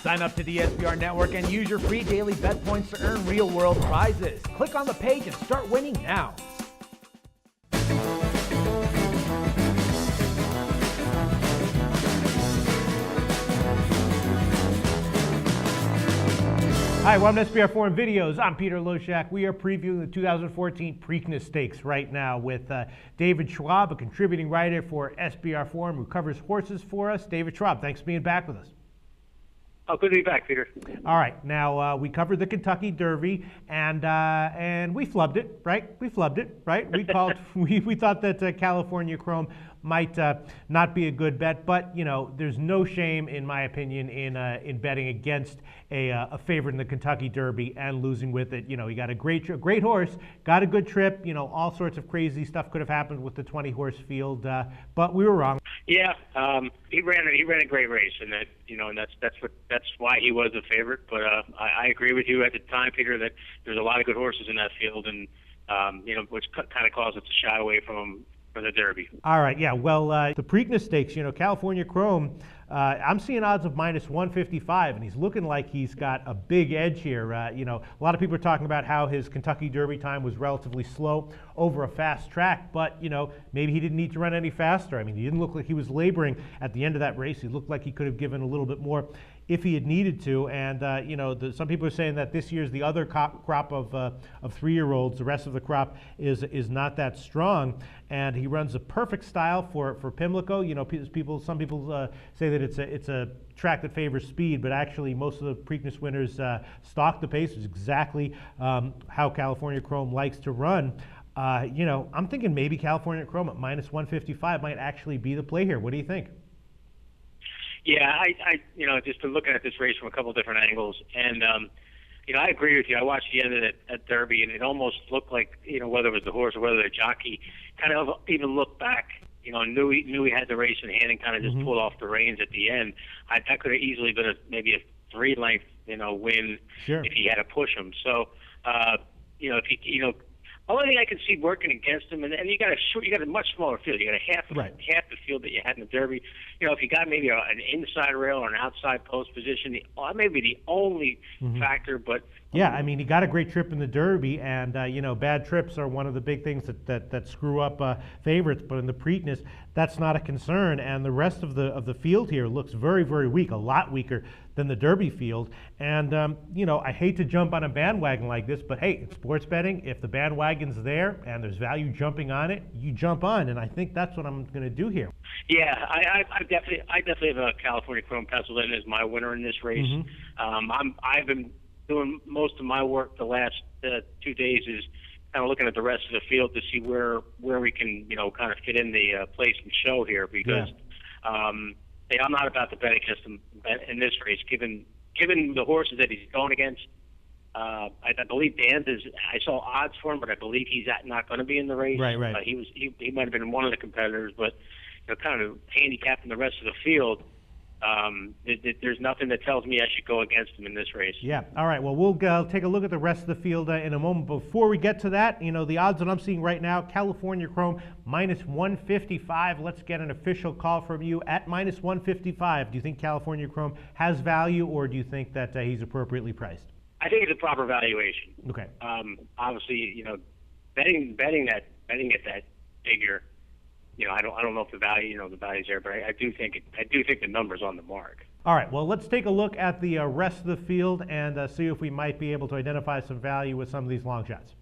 Sign up to the SBR Network and use your free daily bet points to earn real-world prizes. Click on the page and start winning now. Hi, welcome to SBR Forum Videos. I'm Peter Loshak. We are previewing the 2014 Preakness Stakes right now with David Schwab, a contributing writer for SBR Forum who covers horses for us. David Schwab, thanks for being back with us. Oh, good to be back, Peter. All right, now we covered the Kentucky Derby, and we flubbed it, right? We flubbed it, right? We called, we thought that California Chrome might not be a good bet, but you know, there's no shame, in my opinion, in betting against a favorite in the Kentucky Derby and losing with it. You know, he got a great horse, got a good trip. You know, all sorts of crazy stuff could have happened with the 20-horse field, but we were wrong. Yeah, he ran a great race, and that, you know, and that's why he was a favorite. But I agree with you at the time, Peter, that there's a lot of good horses in that field, and you know, which kind of caused us to shy away from him for the Derby. All right, yeah. Well, the Preakness Stakes, you know, California Chrome, I'm seeing odds of -155, and he's looking like he's got a big edge here. You know, a lot of people are talking about how his Kentucky Derby time was relatively slow over a fast track, but, you know, maybe he didn't need to run any faster. I mean, he didn't look like he was laboring at the end of that race. He looked like he could have given a little bit more if he had needed to. And, you know, some people are saying that this year's the other crop of 3-year-olds. The rest of the crop is not that strong. And he runs a perfect style for Pimlico. You know, some people say that it's a track that favors speed, but actually most of the Preakness winners stalk the pace, which is exactly how California Chrome likes to run. You know, I'm thinking maybe California Chrome at -155 might actually be the play here. What do you think? Yeah, I you know, just been looking at this race from a couple of different angles, and you know, I agree with you. I watched the end of it at Derby, and it almost looked like, you know, whether it was the horse or whether the jockey kind of even looked back, you know, knew he had the race in hand and kind of just pulled off the reins at the end. That could have easily been maybe a 3-length, you know, win if he had to push him. So, you know, if he, you know, only thing I can see working against him, and you got a much smaller field. You got a half the field that you had in the Derby. You know, if you got maybe an inside rail or an outside post position, that may be the only factor. But yeah, I mean, he got a great trip in the Derby, and you know, bad trips are one of the big things that screw up favorites. But in the Preakness, that's not a concern. And the rest of the field here looks very, very weak, a lot weaker than the Derby field. And you know, I hate to jump on a bandwagon like this, but hey, it's sports betting. If the bandwagon's there and there's value jumping on it, you jump on, and I think that's what I'm going to do here. Yeah, I definitely have a California Chrome Pennsylvania as my winner in this race. I've been doing most of my work the last 2 days is kind of looking at the rest of the field to see where we can, you know, kind of fit in the place and show here, because I'm not about to bet against him in this race, given the horses that he's going against. I believe Dan's I saw odds for him, but I believe he's not going to be in the race. Right. He might have been one of the competitors, but, you know, kind of handicapping the rest of the field. There's nothing that tells me I should go against him in this race. Yeah. All right. Well, we'll take a look at the rest of the field in a moment. Before we get to that, you know, the odds that I'm seeing right now: California Chrome -155. Let's get an official call from you at -155. Do you think California Chrome has value, or do you think that he's appropriately priced? I think it's a proper valuation. Okay. Obviously, you know, betting at that figure. You know, I don't know if the value, you know, the value's there, but I do think the number's on the mark. All right. Well, let's take a look at the rest of the field and see if we might be able to identify some value with some of these long shots.